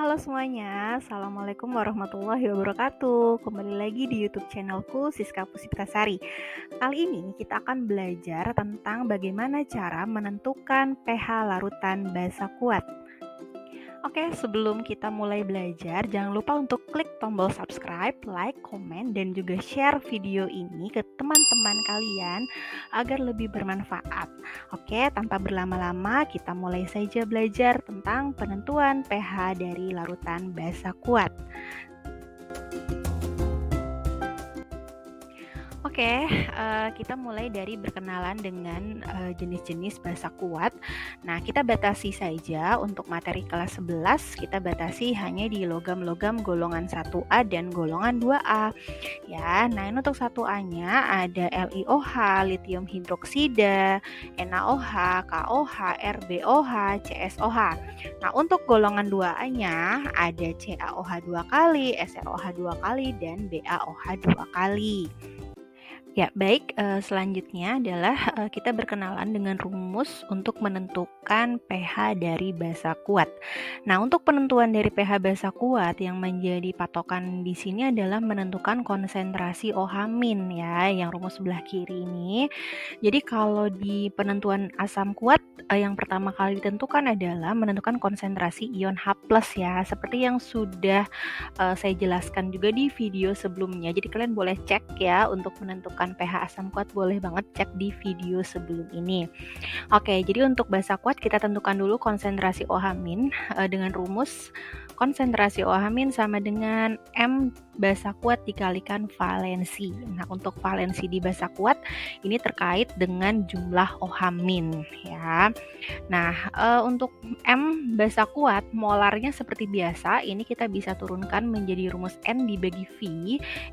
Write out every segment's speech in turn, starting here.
Halo semuanya, Assalamualaikum warahmatullahi wabarakatuh. Kembali lagi di YouTube channelku Siska Puspitasari. Kali ini kita akan belajar tentang bagaimana cara menentukan pH larutan basa kuat. Oke, sebelum kita mulai belajar, jangan lupa untuk klik tombol subscribe, like, komen, dan juga share video ini ke teman-teman kalian agar lebih bermanfaat. Oke, tanpa berlama-lama, kita mulai saja belajar tentang penentuan pH dari larutan basa kuat. Oke, kita mulai dari berkenalan dengan jenis-jenis basa kuat. Nah, kita batasi saja untuk materi kelas 11, kita batasi hanya di logam-logam golongan 1A dan golongan 2A. Ya, nah ini untuk 1A-nya ada LiOH, litium hidroksida, NaOH, KOH, RbOH, CSOH. Nah, untuk golongan 2A-nya ada CaOH 2 kali, SrOH 2 kali, dan BaOH 2 kali. Ya, baik. Selanjutnya adalah kita berkenalan dengan rumus untuk menentukan pH dari basa kuat. Nah, untuk penentuan dari pH basa kuat yang menjadi patokan di sini adalah menentukan konsentrasi OH- ya, yang rumus sebelah kiri ini. Jadi kalau di penentuan asam kuat yang pertama kali ditentukan adalah menentukan konsentrasi ion H+ ya, seperti yang sudah saya jelaskan juga di video sebelumnya. Jadi kalian boleh cek ya untuk menentukan pH asam kuat, boleh banget cek di video sebelum ini. Oke, jadi untuk basa kuat kita tentukan dulu konsentrasi OH- dengan rumus konsentrasi OH- sama dengan M basa kuat dikalikan valensi. Nah, untuk valensi di basa kuat ini terkait dengan jumlah OH- ya. Nah, untuk M basa kuat, molarnya seperti biasa, ini kita bisa turunkan menjadi rumus N dibagi V.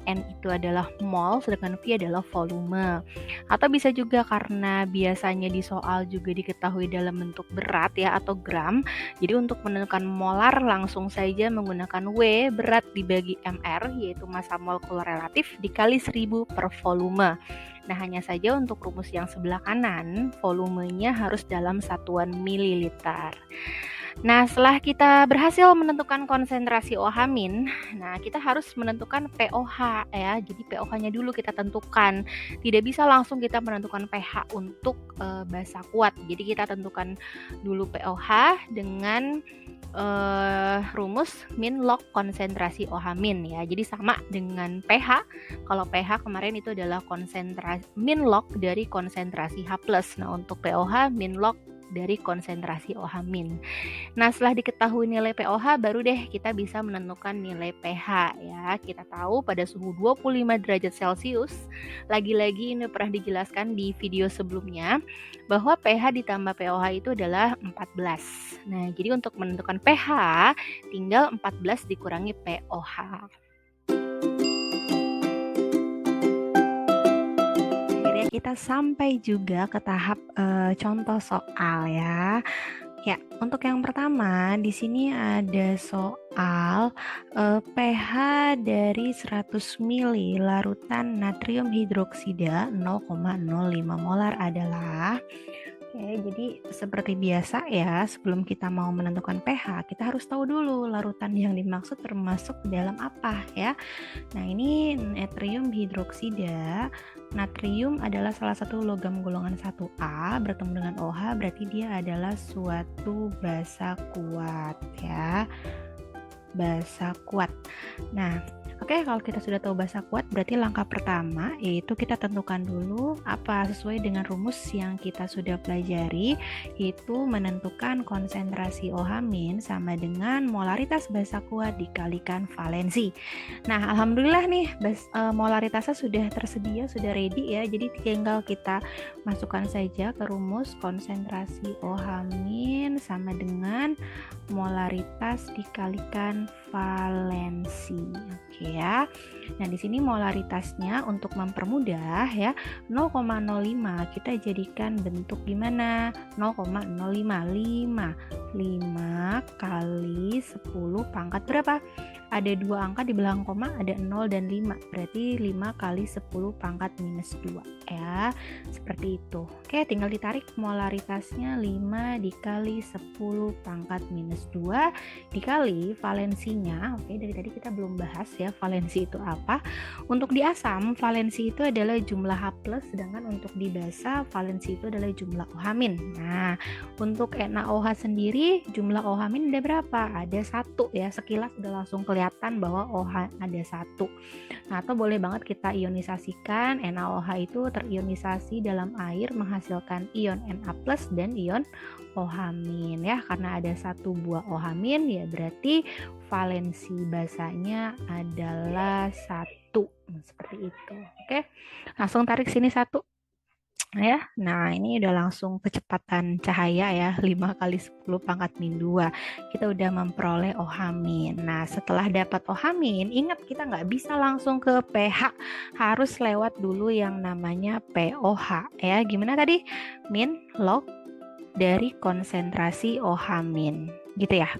N itu adalah mol, sedangkan V adalah volume. Atau bisa juga karena biasanya di soal juga diketahui dalam bentuk berat ya atau gram. Jadi untuk menentukan molar langsung saja menggunakan W berat dibagi MR, yaitu massa molekular relatif, dikali 1000 per volume. Nah, hanya saja untuk rumus yang sebelah kanan, volumenya harus dalam satuan mililiter. Nah, setelah kita berhasil menentukan konsentrasi OH-, nah kita harus menentukan pOH ya. Jadi pOH-nya dulu kita tentukan. Tidak bisa langsung kita menentukan pH untuk basa kuat. Jadi kita tentukan dulu pOH dengan rumus min log konsentrasi OH- ya. Jadi sama dengan pH. Kalau pH kemarin itu adalah konsentrasi min log dari konsentrasi H+. Nah, untuk pOH min log dari konsentrasi OH-. Nah, setelah diketahui nilai pOH, baru deh kita bisa menentukan nilai pH ya. Kita tahu pada suhu 25 derajat Celcius, lagi-lagi ini pernah dijelaskan di video sebelumnya, bahwa pH ditambah pOH itu adalah 14. Nah, jadi untuk menentukan pH, tinggal 14 dikurangi pOH. Akhirnya kita sampai juga ke tahap contoh soal ya. Ya, untuk yang pertama di sini ada soal pH dari 100 ml larutan natrium hidroksida 0,05 molar adalah. Oke, jadi seperti biasa ya, sebelum kita mau menentukan pH, kita harus tahu dulu larutan yang dimaksud termasuk dalam apa ya. Nah, ini natrium hidroksida. Natrium adalah salah satu logam golongan 1A, bertemu dengan OH berarti dia adalah suatu basa kuat ya. Basa kuat. Nah, oke, kalau kita sudah tahu basa kuat, berarti langkah pertama yaitu kita tentukan dulu apa sesuai dengan rumus yang kita sudah pelajari, yaitu menentukan konsentrasi OH- sama dengan molaritas basa kuat dikalikan valensi. Nah, alhamdulillah nih molaritasnya sudah tersedia, sudah ready ya. Jadi tinggal kita masukkan saja ke rumus konsentrasi OH- sama dengan molaritas dikalikan valensi. Oke ya. Nah, di sini molaritasnya untuk mempermudah ya, 0,05 kita jadikan bentuk gimana? 0,055 5 kali 10 pangkat berapa? Ada 2 angka di belakang koma, ada 0 dan 5. Berarti 5 kali 10 pangkat minus 2 ya. Seperti itu. Oke, tinggal ditarik molaritasnya 5 dikali 10 pangkat minus 2 dikali valensinya. Oke, dari tadi kita belum bahas ya valensi itu apa. Untuk di asam, valensi itu adalah jumlah H+, sedangkan untuk di basa, valensi itu adalah jumlah OH-. Nah, untuk NaOH sendiri, jumlah OH- ada berapa? Ada 1 ya, sekilas udah langsung kelihatan bahwa OH ada 1. Nah, atau boleh banget kita ionisasikan, NaOH itu terionisasi dalam air menghasilkan ion Na+ dan ion OH- ya, karena ada 1 buah OH- ya berarti valensi basanya adalah 1. Seperti itu. Oke. Langsung tarik sini 1. Ya, nah ini udah langsung kecepatan cahaya ya, 5 kali 10 pangkat min 2. Kita udah memperoleh OH-. Nah, setelah dapat OH-, ingat kita nggak bisa langsung ke pH, harus lewat dulu yang namanya pOH ya. Gimana tadi? Min log dari konsentrasi OH- gitu ya.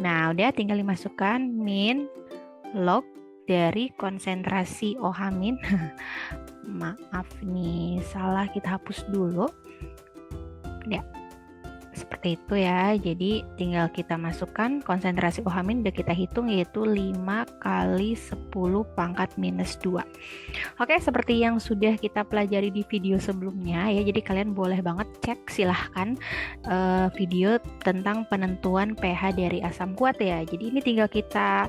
Nah, udah tinggal dimasukkan min log dari konsentrasi OH-. Maaf nih, salah, kita hapus dulu. Ya, seperti itu ya. Jadi tinggal kita masukkan konsentrasi OH- udah kita hitung, yaitu 5 kali 10 pangkat minus 2. Oke, seperti yang sudah kita pelajari di video sebelumnya ya. Jadi kalian boleh banget cek, silahkan video tentang penentuan pH dari asam kuat ya. Jadi ini tinggal kita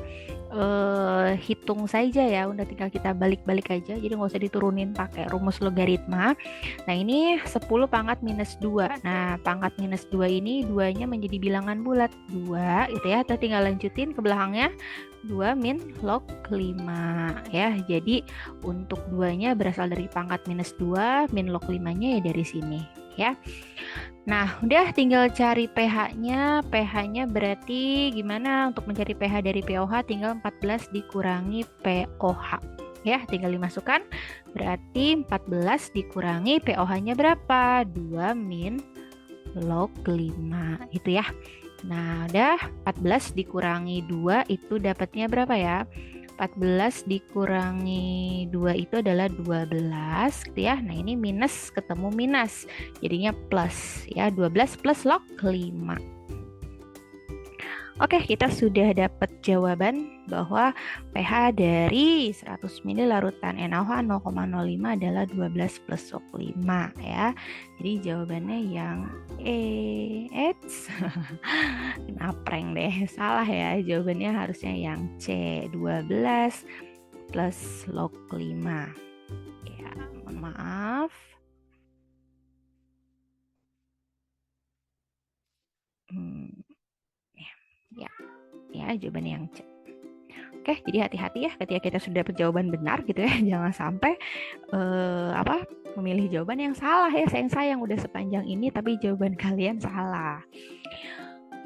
hitung saja ya, udah tinggal kita balik-balik aja, jadi nggak usah diturunin pakai rumus logaritma. Nah, ini 10 pangkat minus 2. Nah, pangkat minus 2 ini 2-nya menjadi bilangan bulat 2 gitu ya, atau tinggal lanjutin ke belakangnya 2 min log 5 ya. Jadi untuk 2-nya berasal dari pangkat minus 2, min log 5-nya ya dari sini ya. Nah, udah tinggal cari pH-nya. pH-nya berarti gimana? Untuk mencari pH dari pOH tinggal 14 dikurangi pOH. Ya, tinggal dimasukkan. Berarti 14 dikurangi pOH-nya berapa? 2 min log 5 itu ya. Nah, udah 14 dikurangi 2 itu dapatnya berapa ya? 14 dikurangi 2 itu adalah 12 gitu ya. Nah, ini minus ketemu minus, jadinya plus ya, 12 plus log 5. Oke, kita sudah dapat jawaban bahwa pH dari 100 ml larutan NaOH 0,05 adalah 12 plus log 5 ya. Jadi jawabannya yang kena prank deh, salah ya. Jawabannya harusnya yang C, 12 plus log 5. Ya, mohon maaf. Ya, jawabannya yang C. Oke, jadi hati-hati ya ketika kita sudah dapat jawaban benar gitu ya. Jangan sampai memilih jawaban yang salah ya. Sayang udah sepanjang ini tapi jawaban kalian salah.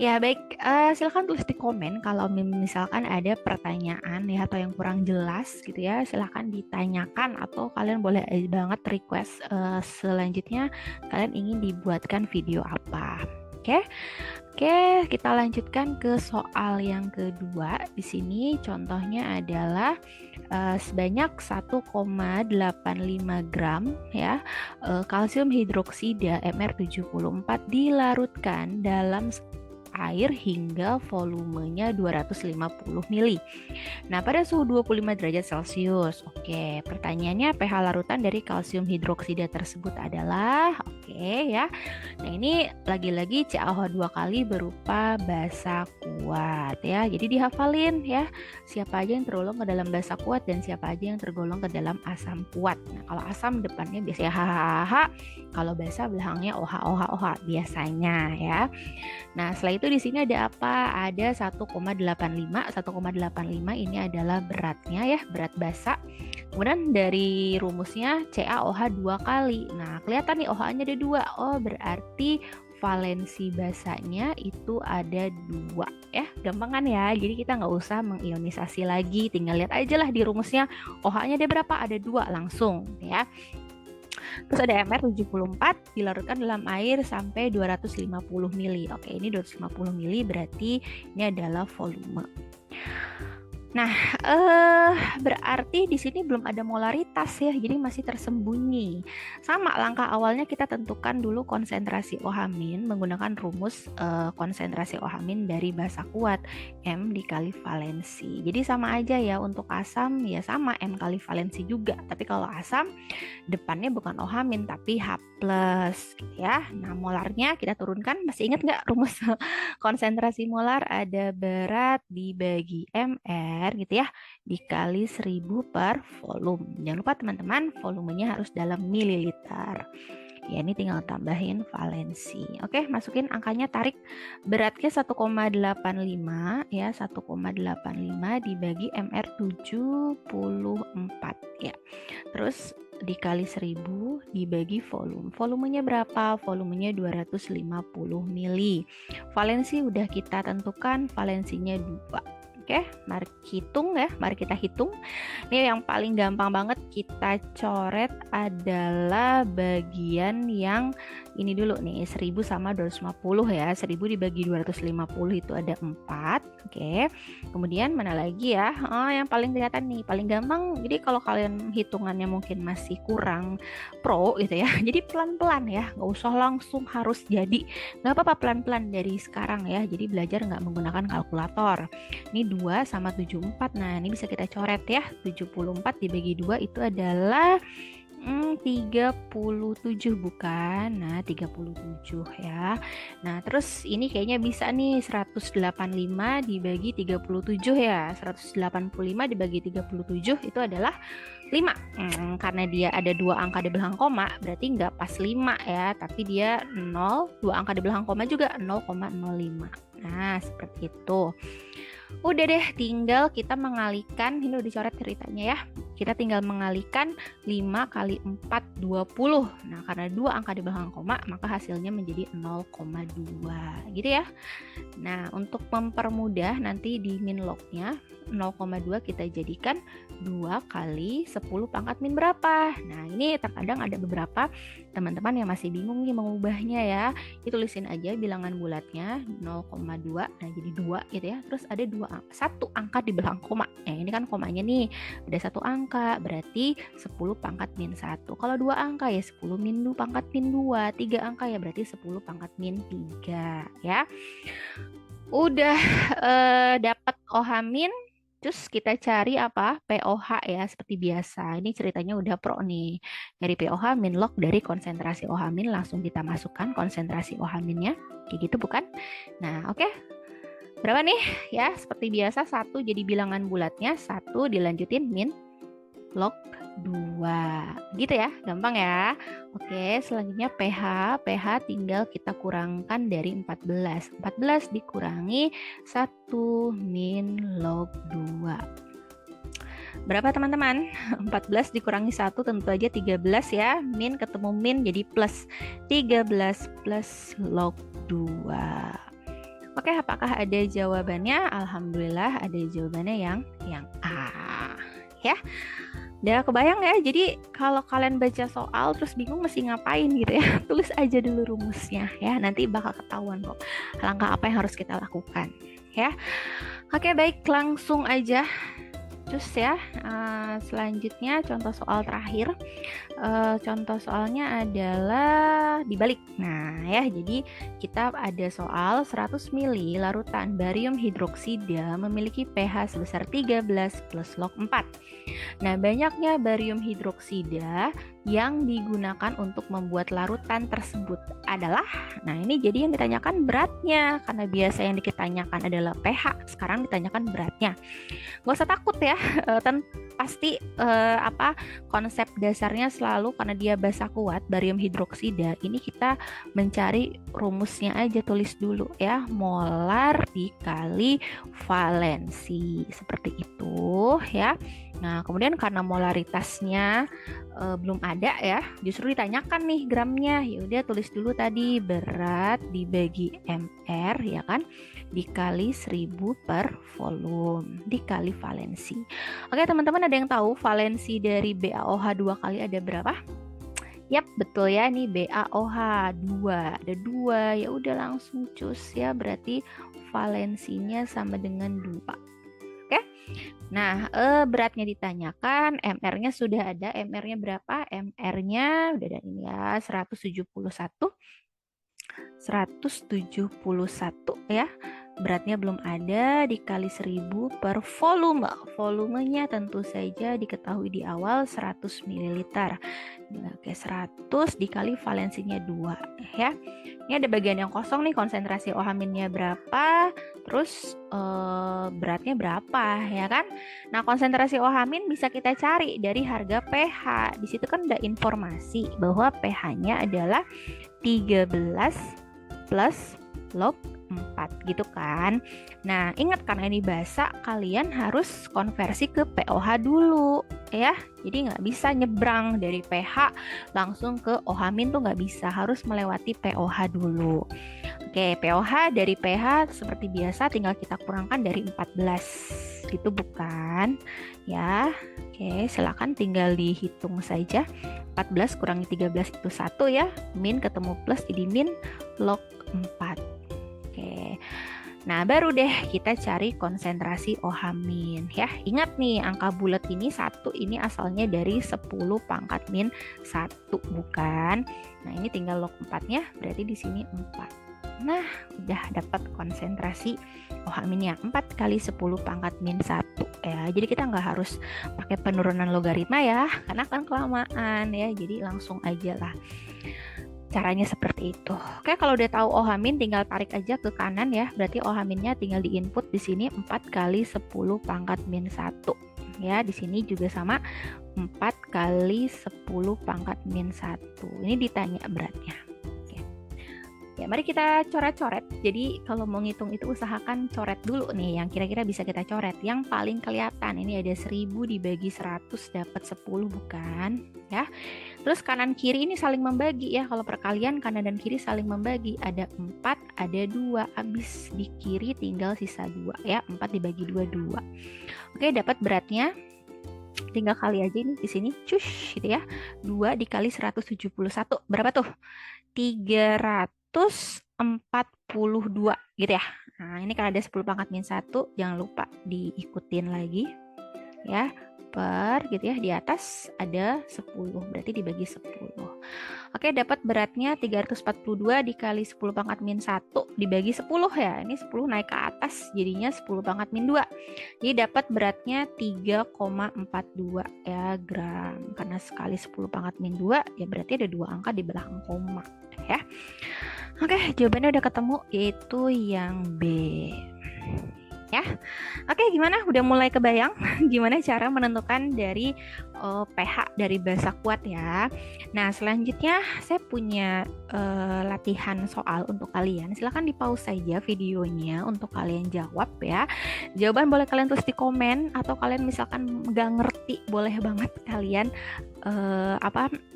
Ya baik, silakan tulis di komen kalau misalkan ada pertanyaan ya atau yang kurang jelas gitu ya, silakan ditanyakan, atau kalian boleh banget request selanjutnya kalian ingin dibuatkan video apa. Oke, kita lanjutkan ke soal yang kedua. Di sini contohnya adalah sebanyak 1,85 gram ya kalsium hidroksida Mr74 dilarutkan dalam air hingga volumenya 250 ml. Nah, pada suhu 25 derajat Celcius. Oke, pertanyaannya pH larutan dari kalsium hidroksida tersebut adalah ya. Nah, ini lagi-lagi CaOH 2 kali berupa basa kuat ya. Jadi dihafalin ya, siapa aja yang tergolong ke dalam basa kuat dan siapa aja yang tergolong ke dalam asam kuat. Nah, kalau asam depannya biasanya HHH, kalau basa belakangnya OH biasanya ya. Nah, setelah itu di sini ada apa? Ada 1,85. 1,85 ini adalah beratnya ya, berat basa. Kemudian dari rumusnya CaOH 2 kali. Nah, kelihatan nih OH-nya ada 2. Oh, berarti valensi basanya itu ada 2 ya. Gampang kan ya? Jadi kita nggak usah mengionisasi lagi, tinggal lihat aja lah di rumusnya OH-nya ada berapa? Ada 2 langsung ya. Terus ada MR 74 dilarutkan dalam air sampai 250 mili. Oke, ini 250 mili berarti ini adalah volume. Nah, berarti di sini belum ada molaritas ya, jadi masih tersembunyi. Sama langkah awalnya kita tentukan dulu konsentrasi OH- menggunakan rumus konsentrasi OH- dari basa kuat M dikali valensi. Jadi sama aja ya, untuk asam ya sama M kali valensi juga. Tapi kalau asam depannya bukan OH- tapi H+, gitu ya. Nah, molarnya kita turunkan, masih ingat nggak rumus konsentrasi molar? Ada berat dibagi MR gitu ya, dikali 1000 per volume. Jangan lupa teman-teman, volumenya harus dalam mililiter. Ya, ini tinggal tambahin valensi. Oke, masukin angkanya, tarik. Beratnya 1,85 ya, 1,85 dibagi MR 74 ya. Terus dikali 1000 dibagi volume. Volumenya berapa? Volumenya 250 mili. Valensi udah kita tentukan, valensinya 2. Oke, mari hitung ya. Mari kita hitung. Ini yang paling gampang banget kita coret adalah bagian yang ini dulu nih, 1000 sama 250 ya. 1000 dibagi 250 itu ada 4. Oke. Kemudian mana lagi ya? Oh, yang paling kelihatan nih, paling gampang. Jadi kalau kalian hitungannya mungkin masih kurang pro gitu ya. Jadi pelan-pelan ya, nggak usah langsung harus jadi. Nggak apa-apa, pelan-pelan dari sekarang ya. Jadi belajar nggak menggunakan kalkulator. Ini 2 sama 74. Nah, ini bisa kita coret ya. 74 dibagi 2 itu adalah 37 bukan? Nah, 37 ya. Nah, terus ini kayaknya bisa nih, 185 dibagi 37 ya. 185 dibagi 37 itu adalah 5. Karena dia ada 2 angka di belakang koma, berarti nggak pas 5 ya, tapi dia 0, 2 angka di belakang koma juga 0,05. Nah, seperti itu. Udah deh, tinggal kita mengalihkan, ini udah dicoret ceritanya ya. Kita tinggal mengalihkan 5 kali 4, 20. Nah, karena 2 angka di belakang koma, maka hasilnya menjadi 0,2 gitu ya. Nah, untuk mempermudah nanti di min lognya, 0,2 kita jadikan 2 kali 10 pangkat min berapa. Nah, ini terkadang ada beberapa teman-teman yang masih bingung nih mengubahnya ya. Ditulisin aja bilangan bulatnya 0,2, nah jadi 2 gitu ya. Terus ada 1 angka di belakang koma. Nah, ini kan komanya nih, ada 1 angka, berarti 10 pangkat min 1. Kalau 2 angka ya 10 min 2 pangkat min 2. 3 angka ya berarti 10 pangkat min 3 ya. Udah dapat OH-, terus kita cari apa? POH ya, seperti biasa. Ini ceritanya udah pro nih. Dari POH min log dari konsentrasi OH- langsung kita masukkan konsentrasi OH-nya. Kayak gitu bukan? Nah, oke. Berapa nih? Ya, seperti biasa 1 jadi bilangan bulatnya, 1 dilanjutin min log 2. Gitu ya, gampang ya. Oke, selanjutnya pH tinggal kita kurangkan dari 14. 14 dikurangi 1 min log 2. Berapa teman-teman? 14 dikurangi 1 tentu aja 13 ya. Min ketemu min jadi plus. 13 plus log 2. Oke, apakah ada jawabannya? Alhamdulillah ada jawabannya yang A. Ya. Udah kebayang ya? Jadi kalau kalian baca soal terus bingung mesti ngapain gitu ya, tulis aja dulu rumusnya ya. Nanti bakal ketahuan kok langkah apa yang harus kita lakukan ya. Oke, baik, langsung aja. Terus ya, selanjutnya contoh soal terakhir. Contoh soalnya adalah dibalik. Nah ya, jadi kita ada soal 100 mili larutan barium hidroksida memiliki pH sebesar 13 plus log 4. Nah, banyaknya barium hidroksida yang digunakan untuk membuat larutan tersebut adalah, nah ini jadi yang ditanyakan beratnya, karena biasa yang ditanyakan adalah pH, sekarang ditanyakan beratnya. Gak usah takut ya, pasti konsep dasarnya selalu karena dia basa kuat, barium hidroksida, ini kita mencari rumusnya aja, tulis dulu ya, molar dikali valensi, seperti itu ya. Nah, kemudian karena molaritasnya belum ada ya, justru ditanyakan nih gramnya. Ya udah, tulis dulu tadi berat dibagi MR ya kan, dikali 1000 per volume dikali valensi. Oke teman-teman, ada yang tahu valensi dari BaOH 2 kali ada berapa? Yap, betul ya, nih BaOH 2. Ada 2, ya udah langsung cus ya, berarti valensinya sama dengan 2. Oke. Nah, beratnya ditanyakan, MR-nya sudah ada. MR-nya berapa? MR-nya udah ada ini ya, 171. 171 ya. Beratnya belum ada, dikali 1000 per volume. Volumenya tentu saja diketahui di awal 100 ml. Oke, 100 dikali valensinya 2 ya. Ini ada bagian yang kosong nih, konsentrasi OH-nya berapa, terus beratnya berapa ya kan. Nah, konsentrasi OH- bisa kita cari dari harga pH. Di situ kan ada informasi bahwa pH-nya adalah 13 plus log 4 gitu kan. Nah, ingat karena ini basa, kalian harus konversi ke pOH dulu ya. Jadi nggak bisa nyebrang dari pH langsung ke OH- tuh nggak bisa, harus melewati pOH dulu. Oke, pOH dari pH seperti biasa tinggal kita kurangkan dari 14 gitu bukan? Ya. Oke, silakan tinggal dihitung saja. 14 kurangi 13 itu 1 ya. Min ketemu plus jadi min log 4. Oke. Nah, baru deh kita cari konsentrasi OH- ya. Ingat nih, angka bulat ini 1 ini asalnya dari 10 pangkat min 1 bukan? Nah, ini tinggal log 4-nya, berarti di sini 4. Nah, udah dapat konsentrasi OH- 4 kali 10 pangkat min 1 ya. Jadi kita nggak harus pakai penurunan logaritma ya, karena kan kelamaan ya. Jadi langsung aja lah. Caranya seperti itu. Oke, kalau udah tahu OH- tinggal tarik aja ke kanan ya. Berarti OH-nya tinggal diinput di sini 4 kali 10 pangkat min 1. Ya, di sini juga sama 4 kali 10 pangkat min 1. Ini ditanya beratnya. Ya, mari kita coret-coret. Jadi kalau mau ngitung itu usahakan coret dulu nih yang kira-kira bisa kita coret. Yang paling kelihatan ini ada 1000 dibagi 100 dapat 10 bukan? Ya. Terus kanan kiri ini saling membagi ya. Kalau perkalian kanan dan kiri saling membagi. Ada 4, ada 2. Habis di kiri tinggal sisa 2 ya. 4 dibagi 2, 2. Oke, dapat beratnya. Tinggal kali aja ini di sini. Cush gitu ya. 2 dikali 171. Berapa tuh? 342 gitu ya. Nah, ini kan ada 10 pangkat min 1, jangan lupa diikutin lagi ya. Per gitu ya, di atas ada 10, berarti dibagi 10. Oke, dapat beratnya 342 dikali 10 pangkat min 1 dibagi 10 ya. Ini 10 naik ke atas jadinya 10 pangkat min 2. Jadi dapat beratnya 3,42 ya gram. Karena sekali 10 pangkat min 2 ya berarti ada 2 angka di belakang koma ya. Oke, jawabannya udah ketemu, yaitu yang B. Ya. Oke, gimana? Udah mulai kebayang gimana cara menentukan dari pH dari basa kuat ya. Nah, selanjutnya saya punya latihan soal untuk kalian. Silahkan di pause saja videonya untuk kalian jawab ya. Jawaban boleh kalian tulis di komen, atau kalian misalkan nggak ngerti boleh banget kalian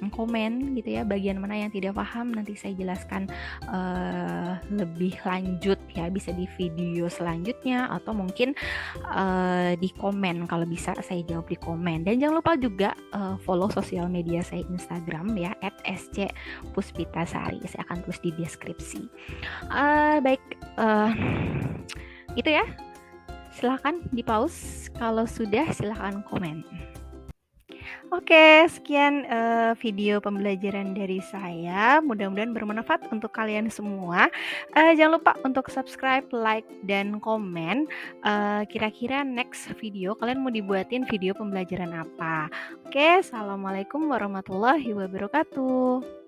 komen gitu ya, bagian mana yang tidak paham nanti saya jelaskan lebih lanjut ya, bisa di video selanjutnya atau mungkin di komen, kalau bisa saya jawab di komen. Dan jangan lupa juga follow sosial media saya Instagram ya @sc_puspitasari, saya akan tulis di deskripsi. Baik, itu ya, silahkan di pause, kalau sudah silahkan komen. Oke, sekian video pembelajaran dari saya. Mudah-mudahan bermanfaat untuk kalian semua. Jangan lupa untuk subscribe, like, dan komen. Kira-kira next video kalian mau dibuatin video pembelajaran apa? Oke, assalamualaikum warahmatullahi wabarakatuh.